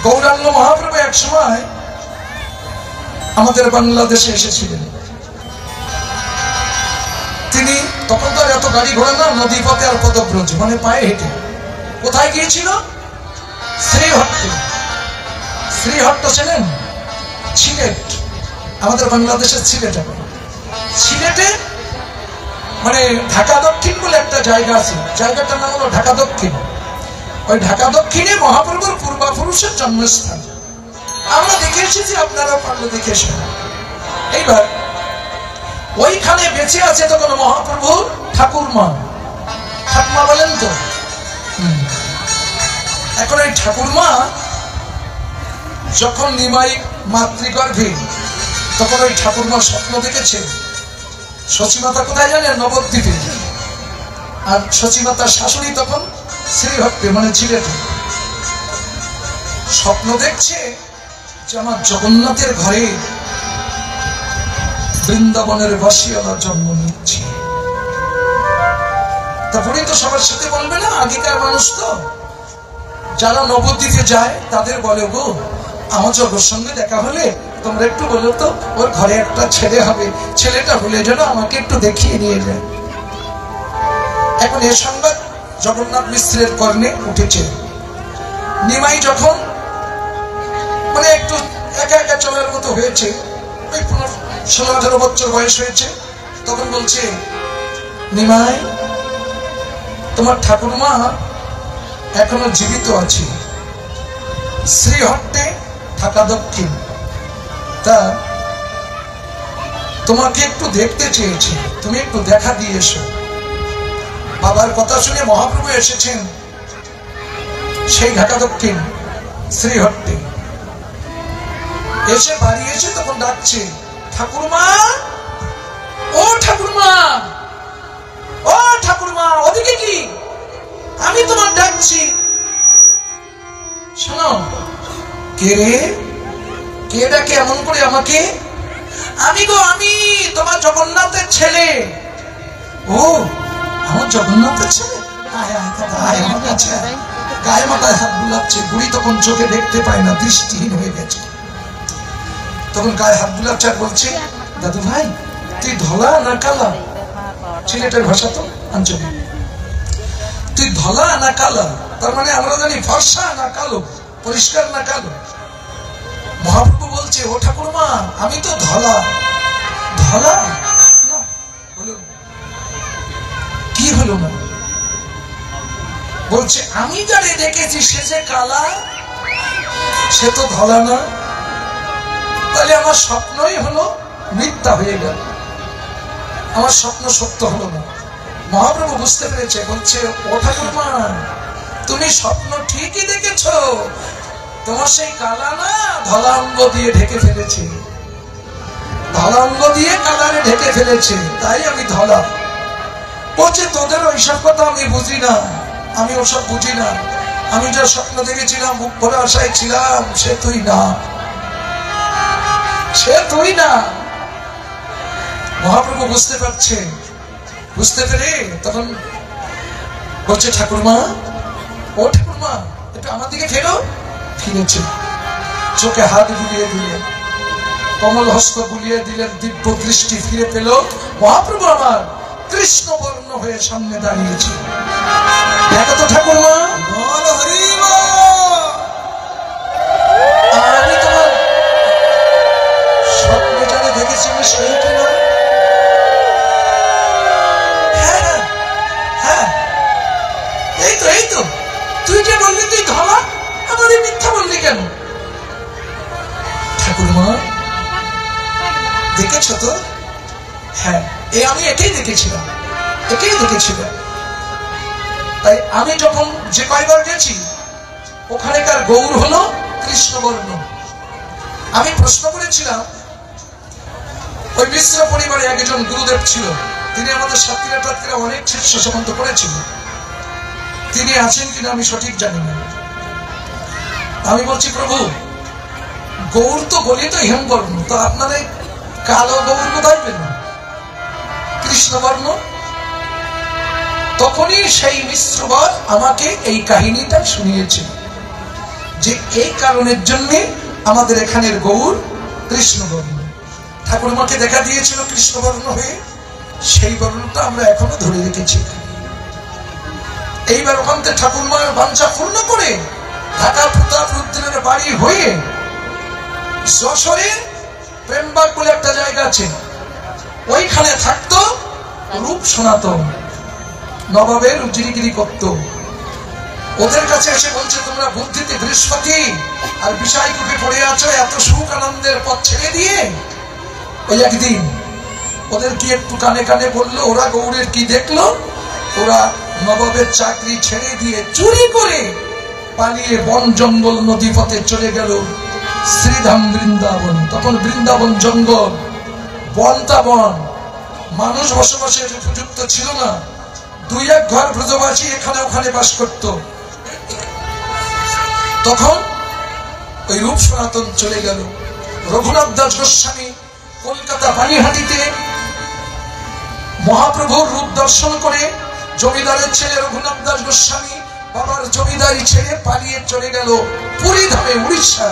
গৌরাঙ্গ মহাপ্রভু এক সময় আমাদের বাংলাদেশে এসেছিলেন। তিনি তখন তো এত গাড়ি ঘোড়া না, নদী পথে আর পদব্রজ, মানে পায়ে হেঁটে। কোথায় গিয়েছিল? শ্রীহট্টে। শ্রীহট্ট ছিলেন সিলেট, আমাদের বাংলাদেশের সিলেট। সিলেটে মানে ঢাকা দক্ষিণ বলে একটা জায়গা আছে, জায়গাটার নাম হলো ঢাকা দক্ষিণ। ওই ঢাকা দক্ষিণে মহাপ্রভুর পূর্বাপুরুষের জন্মস্থান। আমরা দেখে এসেছি, আপনারা পারলে দেখে এসেছেন। এইবার ওইখানে বেঁচে আছে তখন মহাপ্রভুর ঠাকুরমা। ঠাকুমা বলেন তো। এখন এই ঠাকুরমা যখন নিমাই মাতৃগর্ভে, তখন ওই ঠাকুরমা স্বপ্ন দেখেছে সচিমাতা কোথায় জানেন? নবদ্বীপে। আর সচিমাতার শাশুড়ি তখন শ্রীহট্টে, মানে সিলেটে। স্বপ্ন দেখছে যে আমার জগন্নাথের ঘরে বৃন্দাবনের বাসিয়ালা জন্ম নিচ্ছে। তারপরে তো সবার সাথে বলবে না, আগেকার মানুষ তো যারা নবদ্বীপে যায় তাদের বলে, গো আমার জগর সঙ্গে দেখা হলে তোমরা একটু বলো তো ওর ঘরে একটা ছেলে হবে, ছেলেটা হলে যেন আমাকে একটু দেখিয়ে নিয়ে যায়। এখন এ সংবাদ জগন্নাথ মিশ্রের কর্ণে উঠেছে। নিমাই যখন মানে একটু একা একা চলার মতো হয়েছে, ওই 16-18 বছর বয়স হয়েছে, তখন বলছে, নিমাই তোমার ঠাকুরমা এখনো জীবিত আছে, শ্রীহট্টে ঢাকা দক্ষিণ, তা তোমাকে একটু দেখতে চেয়েছে, তুমি একটু দেখা দিয়ে এসো। বাবার কথা শুনে মহাপ্রভু এসেছেন সেই ঢাকা দক্ষিণ শ্রীহট্টে। এসে বাড়ি এসে তখন ডাকছে, ঠাকুরমা, ও ঠাকুরমা, ও ঠাকুরমা, ওদিকে কি? আমি তোমার ডাকছি, শোনো। কে রে? কে ডাকে এমন করে আমাকে? আমি গো, আমি তোমার জগন্নাথের ছেলে। ও আমার জগন্নাথের ছেলে? গায়ে মাথায় হাত বুলাচ্ছে। বুড়ি তখন চোখে দেখতে পায় না, দৃষ্টিহীন হয়ে গেছে। তখন গায়ে হাত বুলাচ্ছে আর বলছে, দাদু ভাই তুই ধলা না কালা? সিলেটের ভাষা তো আঞ্চলিক। তুই ধলা না কালা? তার মানে আমরা জানি ফর্সা না কালো, পরিষ্কার না কালো। মহাপ্রভু বলছে, ও ঠাকুরমা আমি তো ধলা। ধলা না হলো, কি হলো না? বলছে, আমি যারে দেখেছি সে যে কালা, সে তো ধলা না। তাহলে আমার স্বপ্নই হলো মিথ্যা হয়ে গেল, আমার স্বপ্ন সত্য হলো না। মহাপ্রভু বুঝতে পেরেছে, বলছে, ও ঠাকুরমা তুমি স্বপ্ন ঠিকই দেখেছ, তোমার সেই কালা না ধলা অঙ্গ দিয়ে ঢেকে ফেলেছে, ধলা অঙ্গ দিয়ে কালারে ঢেকে ফেলেছে, তাই আমি ধলা। বলছে, তোদের ওইসব কথা আমি বুঝি না, আমি ওসব বুঝি না। আমি যা স্বপ্ন দেখেছিলাম, মুখ ভরা আশায় ছিলাম, সে তুই না, সে তুই না। মহাপ্রভু বুঝতে পারছে। বুঝতে পেরে তখন বলছে, ঠাকুরমা, ও ঠাকুরমা একটু আমার দিকে ফেরো। ফিরেছে, চোখে হাত বুলিয়ে দিলেন, কমল হস্ত বুলিয়ে দিলেন, দিব্য দৃষ্টি ফিরে পেল। মহাপ্রভু আমার কৃষ্ণ বর্ণ হয়ে সামনে দাঁড়িয়েছে। দেখো তো ঠাকুরমা, আমি তোমার স্বপ্নে যারা দেখেছি সেই কিনা? হ্যাঁ হ্যাঁ, এই তো এই তো, তুই যে বললি তুই ধলা, আমাদের মিথ্যা বললি কেন? ঠাকুরমা দেখেছ তো? হ্যাঁ, আমি একেই দেখেছিলাম, একেই দেখেছিলাম। তাই আমি যখন যে কয়বার গেছি ওখানেকার গৌর হলো কৃষ্ণবর্ণ। আমি প্রশ্ন করেছিলাম, ওই মিশ্র পরিবারে একজন গুরুদেব ছিল, তিনি আমাদের সাতক্ষীরা টাতক্ষীরা অনেক শিষ্য সম্বন্ধ করেছিল। তিনি আছেন কিনা আমি সঠিক জানি না। আমি বলছি, প্রভু গৌর তো বলি তো হেমবর্ণ, তো আপনারা কালো গৌর কোথায় পেলেন? কৃষ্ণবর্ণ। তখনই সেই মিশ্রবর আমাকে এই কাহিনীটা শুনিয়েছিল। যে এই কারণের জন্য আমাদের এখানের গৌর কৃষ্ণবর্ণ। ঠাকুরমাকে দেখা দিয়েছিল কৃষ্ণবর্ণ হয়ে, সেই বর্ণটা আমরা এখনো ধরে রেখেছি। এইবার ওখান থেকে ঠাকুরমার বাঞ্ছা পূর্ণ করে ঢাকা প্রতাপ রুদ্রের বাড়ি হয়ে যশোরে প্রেমবাগ বলে একটা জায়গা আছে, ওইখানে থাকতো রূপ সনাতন, নবাবের উজিরিগিরি করতো। ওদের কাছে এসে বলছে, তোমরা বুদ্ধিতে বৃহস্পতি আর বিষয় কূপে পড়ে আছো, এত সুখ আনন্দের পথ ছেড়ে দিয়ে। ওই একদিন ওদের কি একটু কানে কানে বললো, ওরা গৌড়ের কি দেখলো, ওরা নবাবের চাকরি ছেড়ে দিয়ে চুরি করে পালিয়ে বন জঙ্গল নদী পথে চলে গেল শ্রীধাম বৃন্দাবন। তখন বৃন্দাবন জঙ্গল, বনটা বন, মানুষ বসবাসের উপযুক্ত ছিল না। দুই এক ঘর ব্রজবাসী এখানে ওখানে বাস করত। তখন ওই রূপ সনাতন চলে গেল। রঘুনাথ দাস গোস্বামী কলকাতা পানিহাটিতে মহাপ্রভুর রূপ দর্শন করে, জমিদারের ছেলে রঘুনাথ দাস গোস্বামী বাবার জমিদারি ছেড়ে পালিয়ে চলে গেল পুরী ধামে, উড়িষ্যা।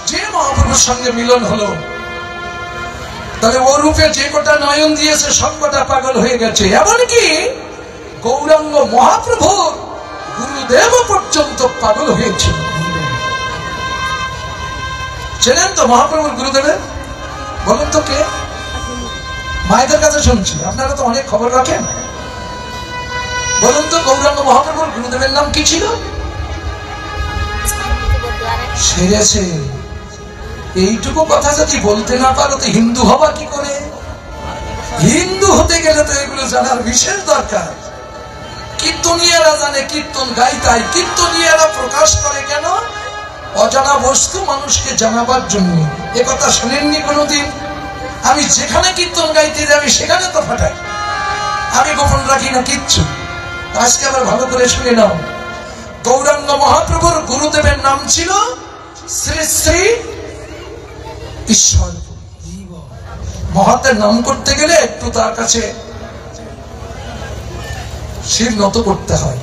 যে মহাপ্রভুর সঙ্গে মিলন হলো, তাহলে ও রূপে যে কটা নয়ন দিয়েছে সব কটা পাগল হয়ে গেছে। এমনকি গৌরাঙ্গ মহাপ্রভুর গুরুদেব পর্যন্ত পাগল হয়েছিল। চেনেন তো মহাপ্রভুর গুরুদেবের? বলুন তো কে? মায়েদের কাছে শুনছি, আপনারা তো অনেক খবর রাখেন। বলুন তো গৌরাঙ্গ মহাপ্রভুর গুরুদেবের নাম কি ছিল? সেরেছে। এইটুকু কথা যদি বলতে না পারো তো হিন্দু হবা কি করে? হিন্দু হতে গেলে তো এগুলো জানার বিশেষ দরকার। কীর্তনীয়রা জানে, কীর্তন গাই, তাই কীর্তনীয়রা প্রকাশ করে কেন? অজানা বস্তু মানুষকে জানাবার জন্য। এ কথা শুনেননি কোনোদিন? আমি যেখানে কীর্তন গাইতে যাই সেখানে তো ফাটাই, আমি গোপন রাখি না কিচ্ছু। আজকে আবার ভালো করে শুনে নাও, গৌরাঙ্গ মহাপ্রভুর গুরুদেবের নাম ছিল শ্রী শ্রী ঈশ্বর। মহাতের নাম করতে গেলে একটু তার কাছে শির নত করতে হয়।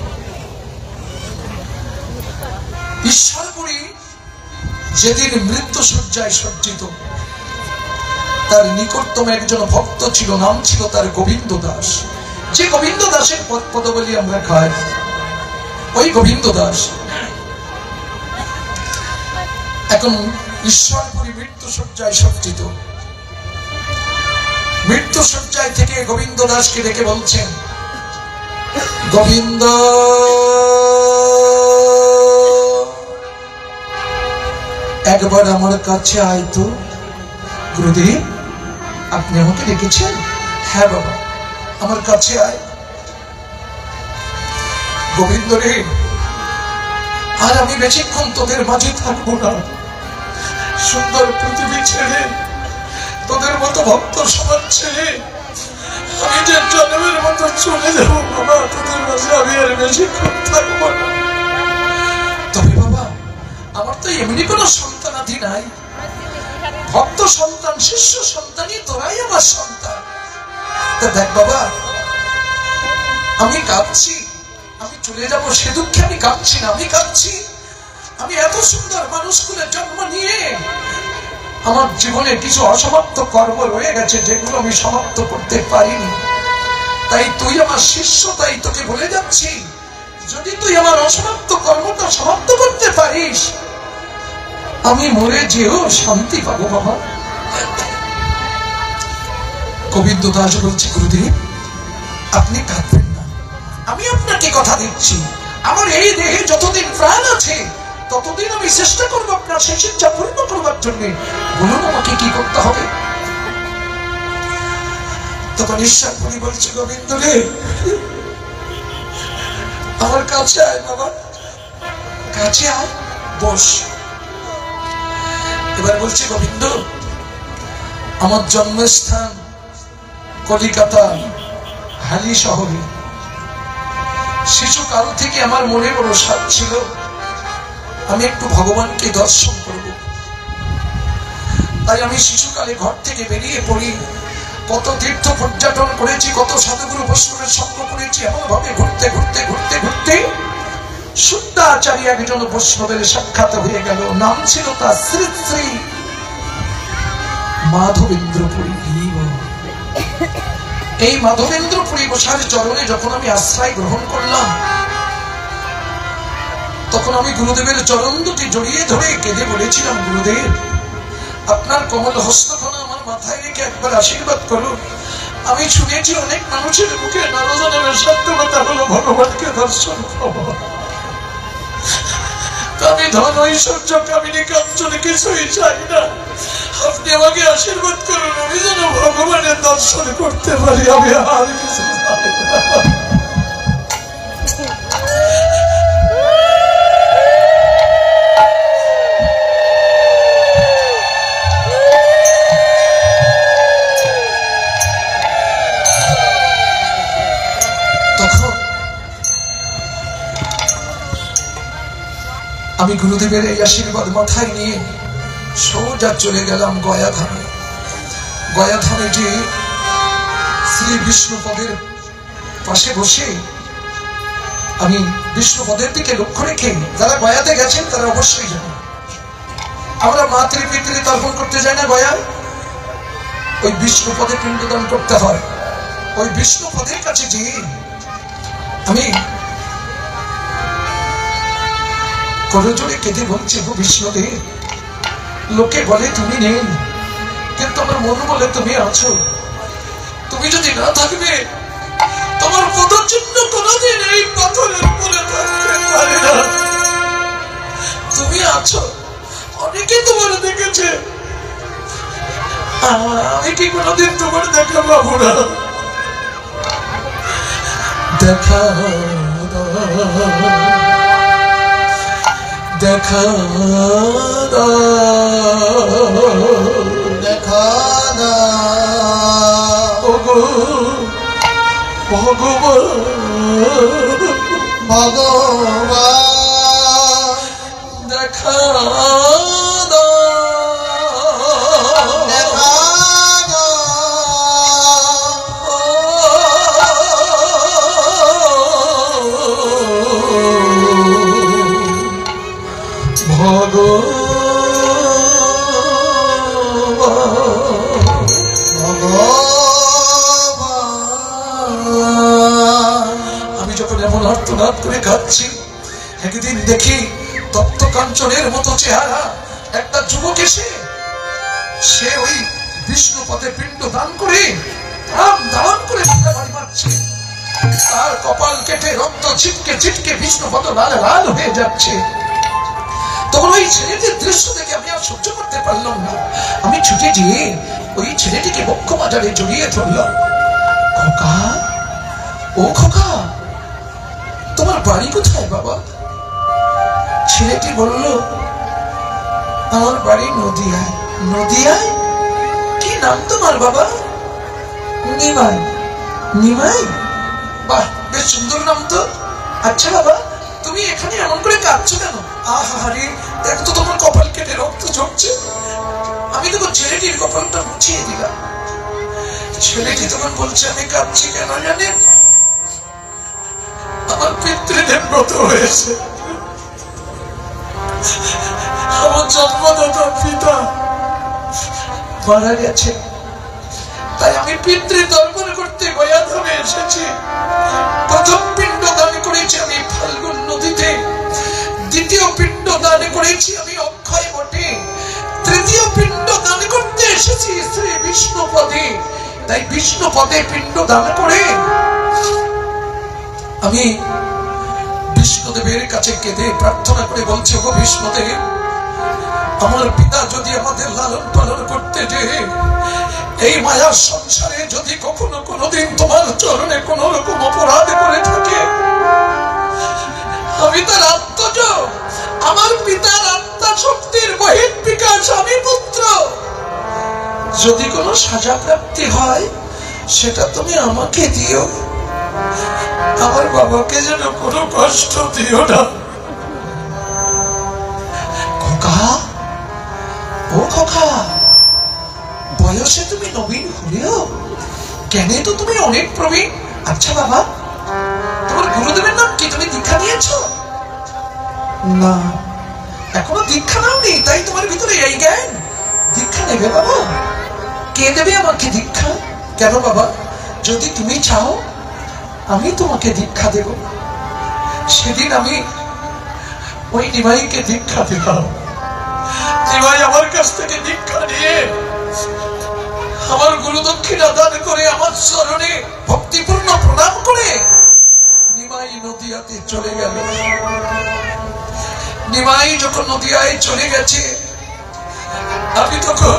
ঈশ্বরপুরী যেদিন মৃত্যু শয্যায় সজ্জিত, তার নিকটতম একজন ভক্ত ছিল, নাম ছিল তার গোবিন্দ দাস। যে গোবিন্দ দাসের পদবলি আমরা খাই, ওই গোবিন্দ দাস এখন ঈশ্বরপুরী মৃত্যু শয্যায় সজ্জিত। মৃত্যু শয্যায় থেকে গোবিন্দ দাসকে ডেকে বলছেন, গোবিন্দ একবার আমার কাছে আয় তো। গুরুদেব, আপনি আমাকে ডেকেছেন? হ্যাঁ বাবা, আমার কাছে আয়। গোবিন্দ রে, আর আমি বেশিক্ষণ তোদের মাঝে থাকবো না। সুন্দর পৃথিবী ছেড়ে, তোদের মতো ভক্ত সমাজ ছেড়ে আমি যে জন্মের মতো চলে যাবো বাবা, তোদের মাঝে আমি আর বেশিক্ষণ থাকবো না। তবে বাবা, আমার তো এমনি কোনো সন্তানাদি নাই। ভক্ত সন্তান, শিষ্য সন্তানই তোরাই আমার সন্তান। তা দেখ বাবা, আমি কাঁদছি, আমি চলে যাব সে দুঃখে আমি কাঁদছি না। আমি কাঁদছি, আমি এত সুন্দর মানুষগুলো জন্ম নিয়ে আমার জীবনে কিছু অসমাপ্ত কর্ম রয়ে গেছে, যেগুলো আমি সমাপ্ত করতে পারিনি। তাই তুই আমার শিষ্য, তাই তোকে বলে যাচ্ছি, যদি তুই আমার অসমাপ্ত কর্মটা সমাপ্ত করতে পারিস, আমি মরে যেও শান্তি পাবো বাবা। গোবিন্দ দাস বলছে, গুরুদেব আপনি কাঁদবেন না, আমি আপনাকে কথা দিচ্ছি, আমার এই দেহে যতদিন প্রাণ আছে ততদিন আমি চেষ্টা করবো আপনার সেই ইচ্ছা পূর্ণ করবার জন্য। বলুন আমাকে কি করতে হবে? তখন ঈশ্বরপুরী বলছে, গোবিন্দ রে, আমার কাছে আয় বাবা, কাছে আয়, বস। এবার বলছে, গোবিন্দ আমার জন্মস্থান কলিকাতা হালি শহরে। শিশুকাল থেকে আমার মনে বড় সাধ ছিল আমি একটু ভগবানকে দর্শন করব। তাই আমি শিশুকালে ঘর থেকে বেরিয়ে পড়ি, কত তীর্থ পর্যটন করেছি, কত সাধুগুরু বৈষ্ণবের সঙ্গ করেছি। এমন ভাবে ঘুরতে ঘুরতে ঘুরতে ঘুরতে শুদ্ধাচারী একজন বৈষ্ণবের সাক্ষাৎ হয়ে গেল। নাম ছিল তার শ্রী শ্রী মাধবেন্দ্রপুরী। এই মাধবেন্দ্রপুরী গোসার চরণে যখন আমি আশ্রয় গ্রহণ করলাম, তখন আমি গুরুদেবের চরণ দুটি জড়িয়ে ধরে কেঁদে বলেছিলাম, গুরুদেব, আপনার কমল হস্তখানা আমার মাথায় রেখে একবার আশীর্বাদ করুন। আমি শুনেছি অনেক মানুষের মুখে নানা ধরনের সার্থকতা হলো ভগবানকে দর্শন পাবো। আমি ধন ঐশ্বর্য কামিনী কাঞ্চনে কিছুই চাই না, আপনি আমাকে আশীর্বাদ করুন, আমি যেন ভগবানের দর্শন করতে পারি। আমি আর কিছু চাই না। আমি গুরুদেবের এই আশীর্বাদ মাথায় নিয়ে সোজা চলে গেলাম গয়া ধামে। গয়া ধামে যে শ্রী বিষ্ণুপদের পাশে বসে আমি বিষ্ণুপদের দিকে লক্ষ্য রেখে, যারা গয়াতে গেছেন তারা অবশ্যই জানেন, আমরা মাতৃপিতৃ তর্পণ করতে যাই না গয়ায়, ওই বিষ্ণুপদে পিণ্ডদান করতে হয়। ওই বিষ্ণুপদের কাছে গিয়ে আমি করজোড়ে কেঁদে বলছি, গো বিষ্ণুদেব, লোকে বলে তুমি নেই, কিন্তু আমার মন বলে তুমি আছো। তুমি যদি না থাকবে, তোমার পদচিহ্ন কোনদিন এই পাথরের উপরে থাকতে পারে না। তুমি আছো, অনেকে তোমার দেখেছে, আমি কি কোনদিন তোমার দেখা পাবো না? দেখা দেখা দেখা ভগবান ভগবান দেখা আমি যখন এমন আর্তনাদ করে কাঁদছি, একদিন দেখি তপ্ত কাঞ্চনের মতো চেহারা একটা যুবক এসে সে ওই বিষ্ণুপদে পিণ্ড দান করে দান করে বাড়ি মারছে। তার কপাল কেটে রক্ত ছিটকে ছিটকে বিষ্ণুপদ লাল লাল হয়ে যাচ্ছে। তখন ওই ছেলেটির দৃশ্য দেখে আমি আর সহ্য করতে পারলাম না। আমি ছুটে গিয়ে ওই ছেলেটিকে বক্ষ বাজারে জড়িয়ে ধরলাম। খোকা, ও খোকা, তোমার বাড়ি কোথায় বাবা? ছেলেটি বলল, আমার বাড়ি নদিয়ায়। নদিয়ায়? কি নাম তোমার বাবা? নিমাই। নিমাই? বাহ, বেশ সুন্দর নাম তো। আচ্ছা বাবা, তুমি এখানে এমন করে কাঁদছো কেন? আহারে, দেখো তো তোমার কপাল কেটে রক্ত ঝরছে। আমি তখন ছেলেটির কপালটা মুছিয়ে দিলাম। ছেলেটি তখন বলছে, আমি কাঁদছি কেন জানেন? আমার পিতৃদেব ব্রত হয়েছে, আমার জন্মদাতা পিতা মারা গেছে, তাই আমি পিতৃ তর্পণ করতে গয়া ধামে এসেছি। প্রথম পিণ্ড দান করেছি আমি ফাল্গুন নদীতে, দ্বিতীয় পিণ্ড দান করেছি আমি অক্ষয় বটে, তৃতীয় পিণ্ড দান করতে এসেছি শ্রী বিষ্ণুপদে। তাই বিষ্ণুপদে পিণ্ড দান করে আমি বিষ্ণুদেবের কাছে কেঁদে প্রার্থনা করে বলছি, গো বিষ্ণুদেব, আমার পিতা যদি আমাদের লালন পালন করতে যে এই মায়ার সংসারে যদি কখনো কোনোদিন তোমার চরণে কোন রকম অপরাধ করে থাকে, আমি তার আত্মজ, আমার পিতার আত্মা শক্তির বহির বিকাশ, আমি পুত্র, যদি কোনো সাজা প্রাপ্তি হয় সেটা তুমি আমাকে দিও, আমার বাবাকে যেন কোনো কষ্ট দিও না। খোকা, ও খোকা, বয়সে তুমি নবীন হলেও জ্ঞানে তো তুমি অনেক প্রবীণ। আচ্ছা বাবা, তোমার গুরুদেবের নাম কি? তুমি দীক্ষা নিয়েছো? না, এখনো দীক্ষা নাওনি, তাই তোমার ভিতরে এই জ্ঞান। দীক্ষা নেবে বাবা? কে দেবে আমাকে দীক্ষা? কেন বাবা? যদি তুমি চাও আমি তোমাকে দীক্ষা দেব। সেদিন আমি ওই নিমাইকে দীক্ষা দিলাম। নিমাই আমার কাছ থেকে দীক্ষা নিয়ে আমার গুরু দক্ষিণা দান করে আমার চরণে ভক্তিপূর্ণ প্রণাম করে নিমাই নদিয়াতে চলে গেল। নিমাই যখন নদিয়ায় চলে গেছে, আমি তখন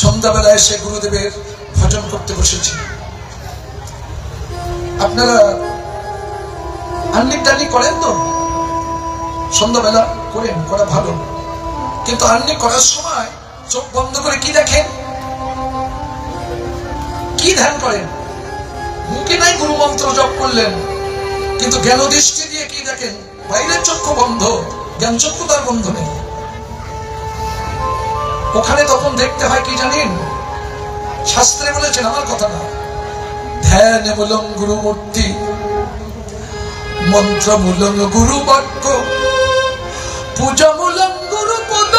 সন্ধ্যাবেলা এসে গুরুদেবের ভজন করতে বসেছি। আপনারা আহ্নিক টাহ্নিক করেন তো? সন্ধ্যাবেলা করেন, করা ভালো। কিন্তু আহ্নিক করার সময় চোখ বন্ধ করে কি দেখেন, কি ধ্যান করেন? মুখে নাই গুরু মন্ত্র জপ করলেন, কিন্তু জ্ঞান দৃষ্টি দিয়ে কি দেখেন? বাইরের চক্ষু বন্ধ, জ্ঞান চক্ষু তার বন্ধ নেই। ওখানে তখন দেখতে হয় কি জানেন? শাস্ত্রে বলেছেন, আমার কথা না, ধ্যান মূলং গুরু মূর্তি, মন্ত্র মূলং গুরু বাক্য, পূজা মূলং গুরু পদ,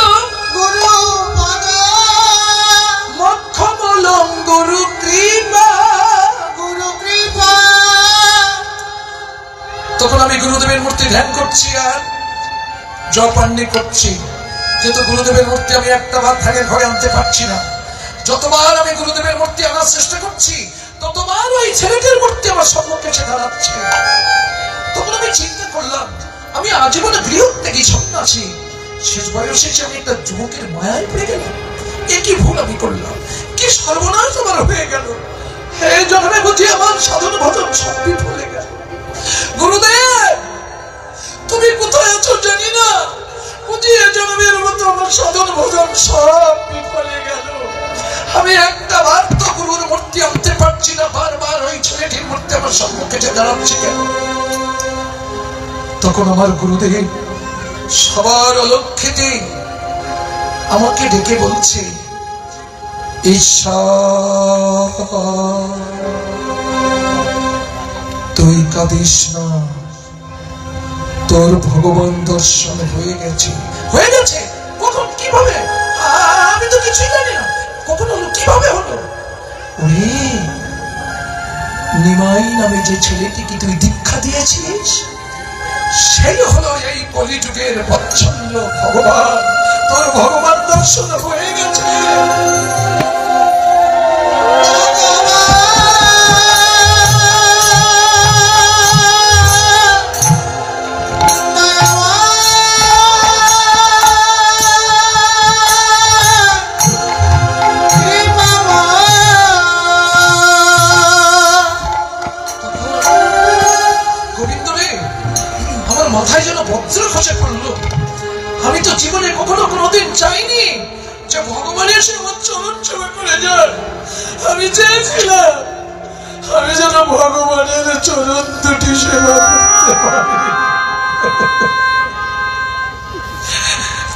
মোক্ষ মূলং গুরু কৃপা। তখন আমি গুরুদেবের মূর্তি ধ্যান করছি আর জপান্নি করছি, কিন্তু গুরুদেবের মূর্তি আমি একটা বার ধ্যানের ঘরে আনতে পারছি না। যতবার আমি গুরুদেবের মূর্তি আনার চেষ্টা করছি, ততবার ওই ছেলেটির মূর্তি আমার সম্মুখে এসে দাঁড়াচ্ছে। তখন আমি চিন্তা করলাম, আমি আজীবনে গৃহত্যাগী সন্ন্যাসী, শেষ বয়সে এসে আমি একটা যুবকের মায়ায় পড়ে গেলাম। এ কি ভুল আমি করলাম, কি সর্বনাশ আমার হয়ে গেল। হে জন্মে বুঝি আমার সাধন ভজন সব বিফলে গেল। গুরুদেব, তুমি কোথায় আছো জানি না, বুঝি এ জন্মের মতো আমার সাধন ভজন সব বিফলে গেল। আমি একটা বার তো গুরুর মূর্তি আনতে পারছি না, বারবার ওই ছেলেটির মূর্তি আমার সম্মুখে দাঁড়াচ্ছে কেন? তখন আমার গুরুদেব সবার অলক্ষিতে আমাকে ডেকে বলছে, ঈশ্বর তুই কাঁদিস না, তোর ভগবান দর্শন হয়ে গেছে। হয়ে গেছে? কখন, কিভাবে? আমি তো কিছুই জানি না। কখন হলো, কিভাবে হলো? ওরে, নিমাই নামে যে ছেলেটিকে তুই দীক্ষা দিয়েছিস, সেই হলো এই কলিযুগের বৎসল্য ভগবান। তোর ভগবান দর্শন হয়ে গেছে। মাথায় যেন বজ্র খসে পড়লো। আমি তো জীবনে কখনো কোনোদিন চাইনি যে ভগবান এসে আমার চরণ সেবা করে যায়। আমি চেয়েছিলাম আমি যেন ভগবানের চরণ দুটি সেবা করতে পারি।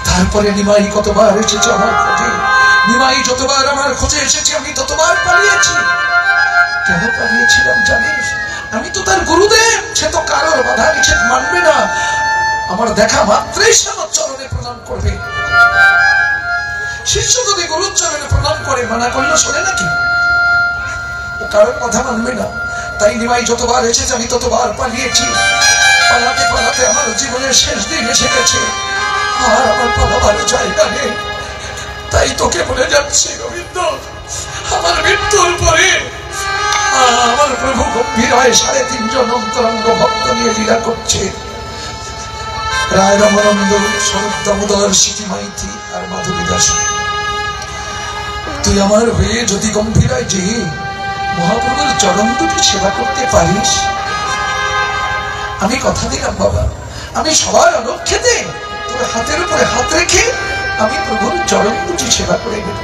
তারপরে নিমাই কতবার এসেছে আমার খোঁজে, নিমাই যতবার আমার খোঁজে এসেছে আমি ততবার পালিয়েছি। কেন পালিয়েছিলাম জানিস? আমি তো তার গুরুদেব, সে তো কারোর বাধা নিষেধ মানবে না। আমার দেখা মাত্রই সে আমার চরণে প্রণাম করবে। শিষ্য যদি গুরুর চরণে প্রণাম করে, মানা করলে শোনে নাকি? ও কারোর কথা মানবে না। তাই নিমাই যতবার এসেছে আমি ততবার পালিয়েছি। পালাতে পালাতে আমার জীবনের শেষ দিন এসে গেছে, আর আমার পালাবার জায়গা নেই। তাই তোকে বলে যাচ্ছি গোবিন্দ, আমার মৃত্যুর পরে আমার প্রভু গম্ভীর হয় ৩.৫ অন্তরঙ্গ ভক্ত নিয়ে লীলা করছে। রায় রামানন্দ, শরৎ দামোদর, সিটি মাইতি আর মাধবী দাস। তুই আমার হয়ে যদি গম্ভীরায় যে মহাপ্রভুর চরণ দুটি সেবা করতে পারিস, আমি কথা দিলাম বাবা, আমি সবার অলক্ষেতে তোর হাতের উপরে হাত রেখে আমি প্রভুর চরণ দুটি সেবা করে গেল।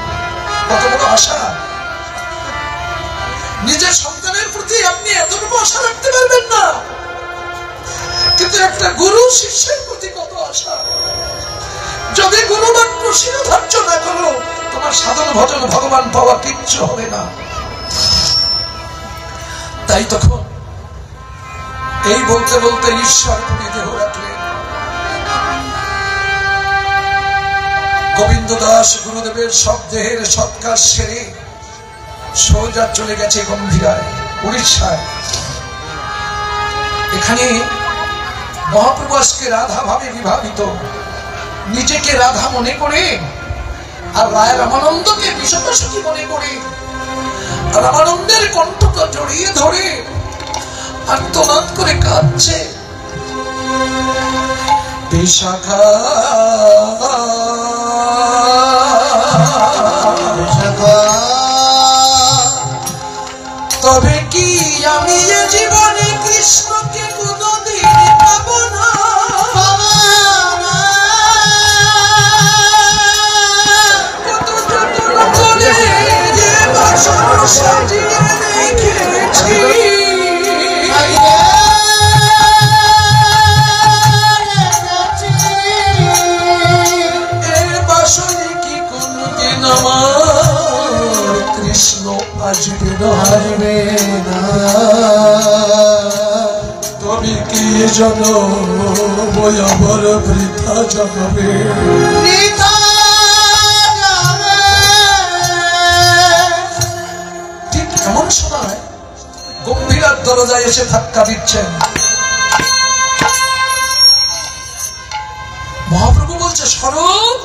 কত বড় আশা! নিজের সন্তানের প্রতি আপনি এতটুকু আশা রাখতে পারবেন না, কিন্তু একটা গুরু শিষ্যের প্রতি কত আশা! যদি গুরু বাক্য শিরোধার্য না করো, তোমার সাধন ভজন ভগবান পাওয়া কিচ্ছু হবে না। তাই তখন এই বলতে বলতে ঈশ্বরপুরী দেহ রাখলেন। গোবিন্দ দাস গুরুদেবের সব দেহের সৎকার সেরে সোজা চলে গেছে গম্ভীরায়, উড়িষ্যায়। এখানে মহাপ্রভু আজকে রাধা ভাবে বিভাবিত, নিজেকে রাধা মনে করে আর রায় রামানন্দকে বিষয়সখী মনে করে রামানন্দের কণ্ঠটা জড়িয়ে ধরে আর্তনাদ করে কাঁদছে। বিশাখা তবে কি আমি এ জীবনে কৃষ্ণকে কোনদিন পাব না? কত যত্ন করে যে বাসর সাজিয়ে রেখেছি, এ বাসরে কি কোনদিন আমার কৃষ্ণ আসবে না? আসবে না। তবে কি জানো আমার বৃথা যাবে, ঠিক এমন সময় গম্ভীরার দরজায় এসে ধাক্কা দিচ্ছেন। মহাপ্রভু বলছে, স্বরূপ,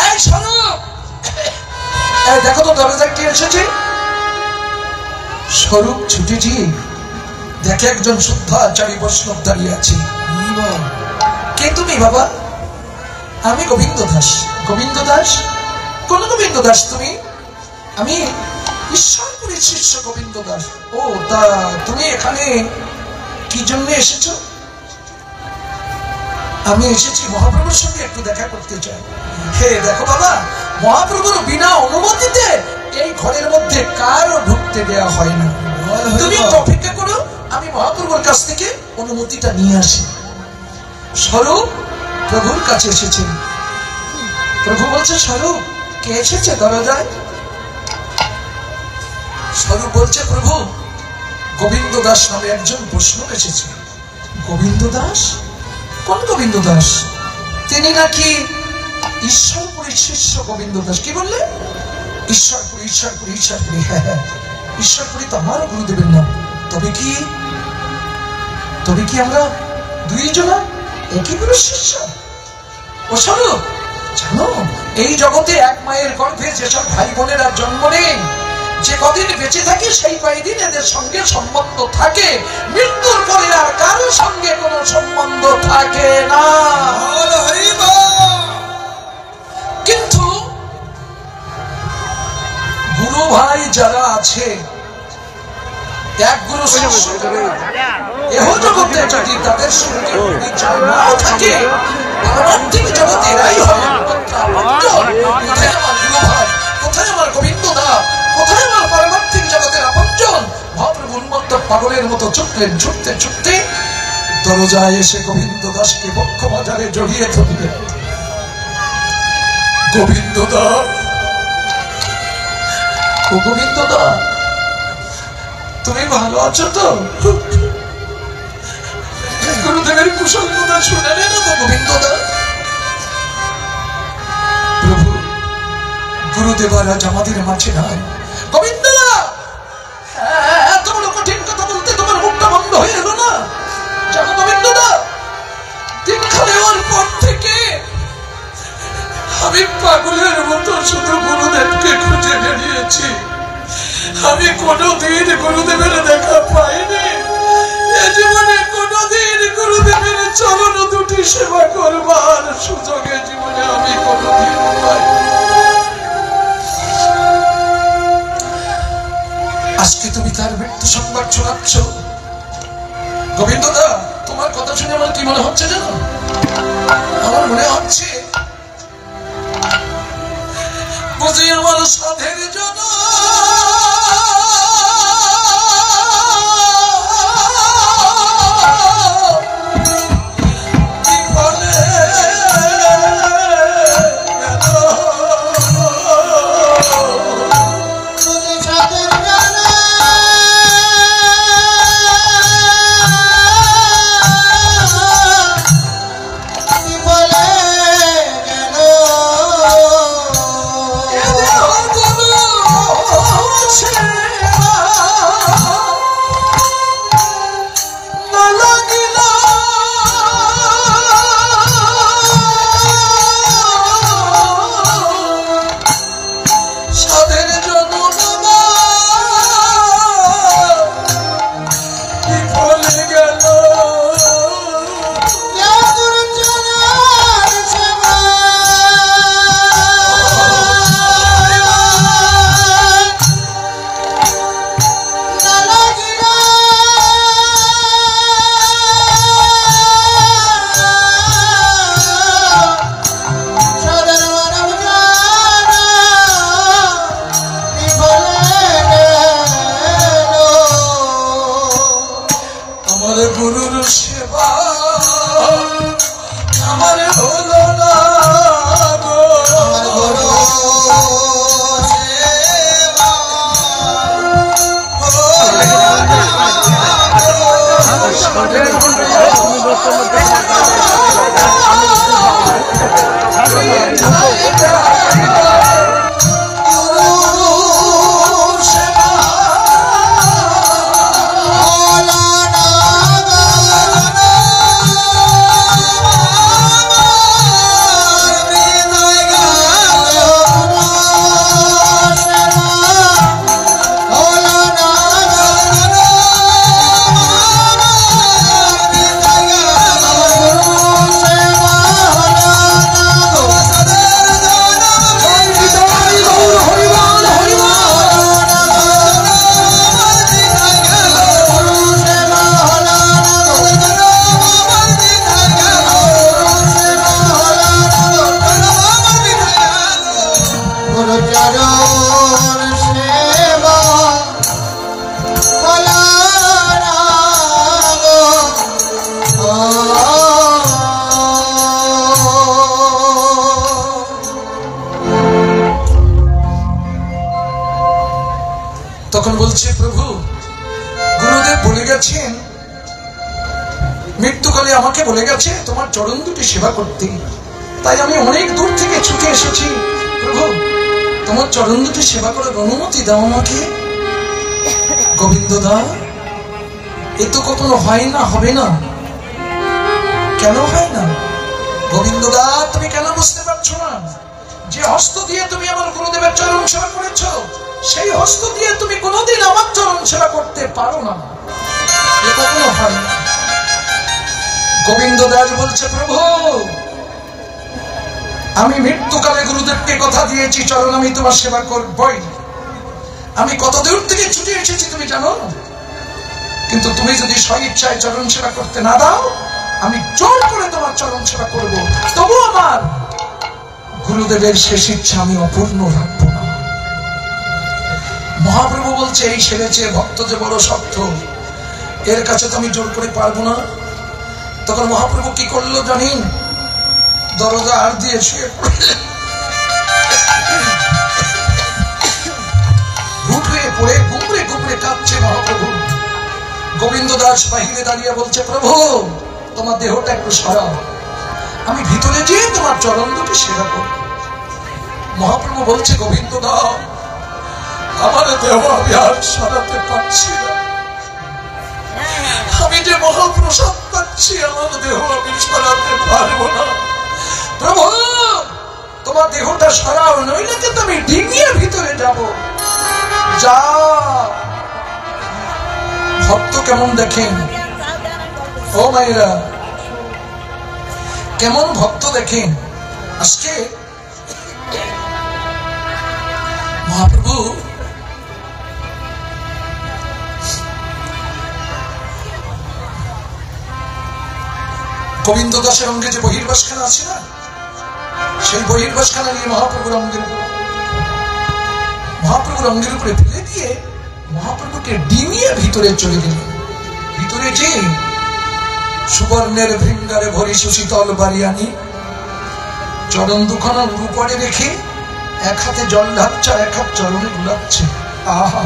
এই স্বরূপ, দেখো তো দরজায় কে এসেছে। স্বরূপ ছুটেছি, দেখে একজন শুদ্ধাচারী বৈষ্ণব দাঁড়িয়ে আছে। কে তুমি বাবা? আমি গোবিন্দ দাস। গোবিন্দ দাস? কোন গোবিন্দ দাস তুমি? আমি ঈশ্বরপুরীর শিষ্য গোবিন্দ দাস। ও, তা তুমি এখানে কি জন্য এসেছো? আমি এসেছি মহাপ্রভুর সঙ্গে একটু দেখা করতে চাই। হে দেখো বাবা, মহাপ্রভুর বিনা অনুমতিতে এই ঘরের মধ্যে কারও ঢুকতে দেওয়া হয় না। তুমি একটু অপেক্ষা করো, আমি মহাপ্রভুর কাছ থেকে অনুমতিটা নিয়ে আসি। স্বরূপ প্রভুর কাছে এসেছেন। প্রভু বলছে, স্বরূপ, কে এসেছে দরজায়? স্বরূপ বলছে, প্রভু, গোবিন্দ দাস নামে একজন বৈষ্ণব এসেছে। গোবিন্দ দাস? কোন গোবিন্দ দাস? তিনি নাকি ঈশ্বরপুরীর শিষ্য গোবিন্দ দাস। কি বললে? ঈশ্বরপুরী, ঈশ্বরপুরী, ঈশ্বরপুরী। হ্যাঁ হ্যাঁ, ঈশ্বরপুরী তো আমারও গুরুদেবের নাম। তবে কি আমরা দুইজনা একই গুরুর শিষ্য? ও স্বরূপ, জানো এই জগতে এক মায়ের গর্ভে যেসব ভাই বোনেরা জন্ম নেয়, যে কদিন বেঁচে থাকে সেই কয়দিন এদের সঙ্গে সম্বন্ধ থাকে, মৃত্যুর পরে আর কারোর সঙ্গে কোনো সম্বন্ধ থাকে না। কিন্তু গুরু ভাই যারা আছে, এক গুরু শিষ্য এহ জগতে যদি তাদের সঙ্গে পরিচয় না থাকে, পারমার্থিক জগতে এরাই হয় কোথায় আমার গুরু ভাই, কোথায় আমার গোবিন্দ দা, কোথায় আমার পারমার্থিক জগতের আপনজন? মহাপ্রভু উন্মত্ত পাগলের মতো ছুটলেন। ছুটতে ছুটতে দরজায় এসে গোবিন্দ দাসকে বক্ষ বাজারে জড়িয়ে ধরলেন। গোবিন্দ দা, ও গোবিন্দ দা, তুমি ভালো আছো তো? গুরুদেবের কুশল কথা শুনে নেন তো গোবিন্দ দা। প্রভু, গুরুদেব আজ আমাদের মাঝে নাই। গোবিন্দ দা, এত বড় কঠিন কথা বলতে তোমার মুখটা বন্ধ হয়ে এলো না? জানো গোবিন্দ দা, দীক্ষা নেওয়ার পর থেকে আমি পাগলের মতো শুধু গুরুদেবকে খুঁজে বেরিয়েছি। আমি কোনোদিন গুরুদেবের দেখা পাইনি। এ জীবনে কোনোদিন গুরুদেবের চরণ দুটি সেবা করবার সুযোগে জীবনে আমি কোনোদিন পাইনি। আজকে তুমি তার মৃত্যু সংবাদ শোনাচ্ছ। গোবিন্দ দা, তোমার কথা শুনে আমার কি মনে হচ্ছে জানো? আমার মনে হচ্ছে বুঝি আমার সাধের জন্য তখন বলছে, প্রভু গুরুদেব বলে গেছেন, মৃত্যুকালে আমাকে বলে গেছে তোমার চরণ দুটি সেবা করতে, তাই আমি অনেক দূর থেকে ছুটে এসেছি। প্রভু তোমার চরণ দুটি সেবা করার অনুমতি দাও আমাকে। গোবিন্দ দা, এ তো কখনো হয় না, হবে না। কেন হয় না? গোবিন্দ দা, তুমি কেন বুঝতে পারছো না? যে হস্ত দিয়ে তুমি আমার গুরুদেবের চরণ সেবা করেছো, সেই হস্ত দিয়ে তুমি কোনোদিন আমার চরণ সেবা করতে পারো না। এ কখনো হয় না। গোবিন্দ দাস বলছে, প্রভু আমি মৃত্যুকালে গুরুদেবকে কথা দিয়েছি, চরণ আমি তোমার সেবা করবই। আমি কত দূর থেকে ছুটে এসেছি তুমি জানো, কিন্তু তুমি যদি স্বইচ্ছায় চরণ সেবা করতে না দাও, আমি জোর করে তোমার চরণ সেবা করব। তবু আমার গুরুদেবের শেষ ইচ্ছা আমি অপূর্ণ রাখবো না। মহাপ্রভু বলছে, এই সেরেছে ভক্ত যে বড় শক্ত, এর কাছে তো আমি জোর করে পারবো না। তখন মহাপ্রভু কি করলো জানেন? দরজা আর দিয়ে শুয়ে পড়লেন, উঠে পড়ে গুমড়ে গুমড়ে কাঁদছে মহাপ্রভু। গোবিন্দ দাস বাহিরে দাঁড়িয়ে বলছে, প্রভু তোমার দেহটা একটু সরাও, আমি ভিতরে যেয়ে তোমার চরণ দুটি সেবা করব। মহাপ্রভু বলছে, গোবিন্দ দাস আমার দেহ আমি আর সরাতে পারছি না, আমি যে মহাপ্রসাদ পাচ্ছি আমার দেহ আমি সরাতে পারবো না। প্রভু তোমার দেহটা সরাও, নইলে কিন্তু আমি ডিঙিয়ে ভিতরে যাব। যা ভক্ত কেমন দেখেন ও মায়েরা, কেমন ভক্ত দেখেন। আজকে মহাপ্রভু গোবিন্দ দাসের অঙ্গে যে বহির্বাসখানা আছে না, সেই বহির্বাসখানা নিয়ে মহাপ্রভুর অঙ্গের উপরে ফেলে দিয়ে মহাপ্রভুকে ডিঙিয়ে ভিতরে চলে গেলেন। ভিতরে যে সুবর্ণের ভৃঙ্গারে ভরি সুশীতল বাড়িয়ানি চরণ দুখানা উপরে রেখে এক হাতে জল ঢাকছে, এক হাত চরণে গুলাচ্ছে। আহা,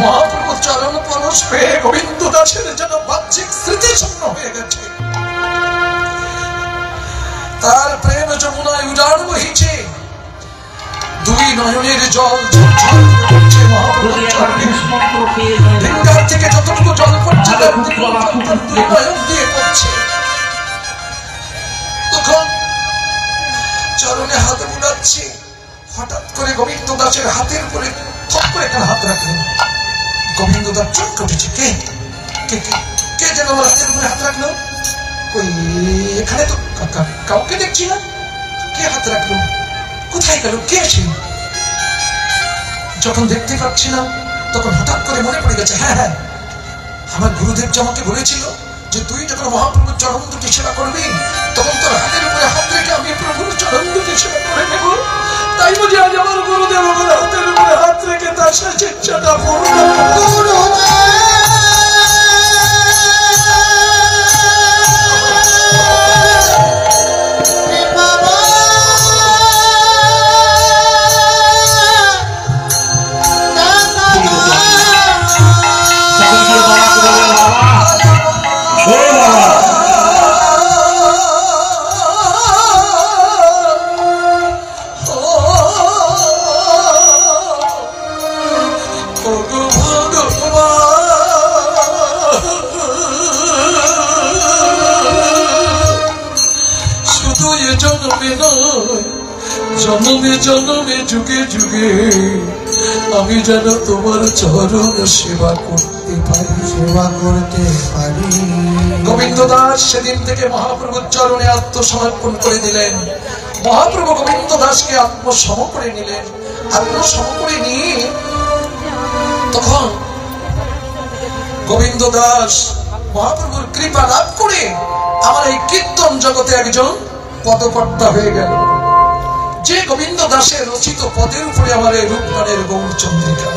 মহাপ্রভু চরণ পরশ পেয়ে গোবিন্দ দাসের যেন বাহ্যিক স্মৃতি শূন্য হয়ে গেছে। তার প্রেম যমুনায় উজাড় বহিছে, দুই নয়নের জল ঝরঝর করছে মহাপ্রভুর চরণে। ভৃঙ্গার থেকে যতটুকু জল পড়ছে তার দুই নয়ন দিয়ে পড়ছে। তখন চরণে হাত বুলাচ্ছে, হঠাৎ করে গোবিন্দ দাসের হাতের উপরে থপ করে একটা হাত রাখলেন। গোবিন্দ দাস চমকে উঠেছে, কে কে কে যেন আমার হাতের উপরে হাত রাখলো? ওই এখানে তো কাউকে দেখছি না, কে হাত রাখলো? কোথায় গেল? কে সে? যখন দেখতে পাচ্ছি না, তখন হঠাৎ করে মনে পড়ে গেছে, হ্যাঁ হ্যাঁ, আমার গুরুদেব যে আমাকে বলেছিল যে তুই যখন মহাপ্রভুর চরণ দুটি সেবা করবি, তখন তোর হাতের উপরে হাত রেখে আমি প্রভুর চরণ দুটি সেবা করে নেব। তাই বুঝি আজ আমার গুরুদেব আমার হাতের উপরে হাত রেখে তার শেষ ইচ্ছাটা পূর্ণ করলো। Oh ওগো ভগবান, শুধু এ জন্মে নয়, জন্মে জন্মে যুগে যুগে আমি যেন তোমার চরণ সেবা করতে পারি, সেবা করতে পারি। গোবিন্দ দাস সেদিন থেকে মহাপ্রভুর চরণে আত্মসমর্পণ করে দিলেন। মহাপ্রভু গোবিন্দ দাসকে আত্মসম করে নিলেন। আত্মসম করে নিয়ে তখন গোবিন্দ দাস মহাপ্রভুর কৃপা লাভ করে আমার এই কীর্তন জগতে একজন পদকর্তা হয়ে গেল। যে গোবিন্দ দাসের রচিত পদের উপরে আমার এই রূপমানের গৌরচন্দ্রিকা।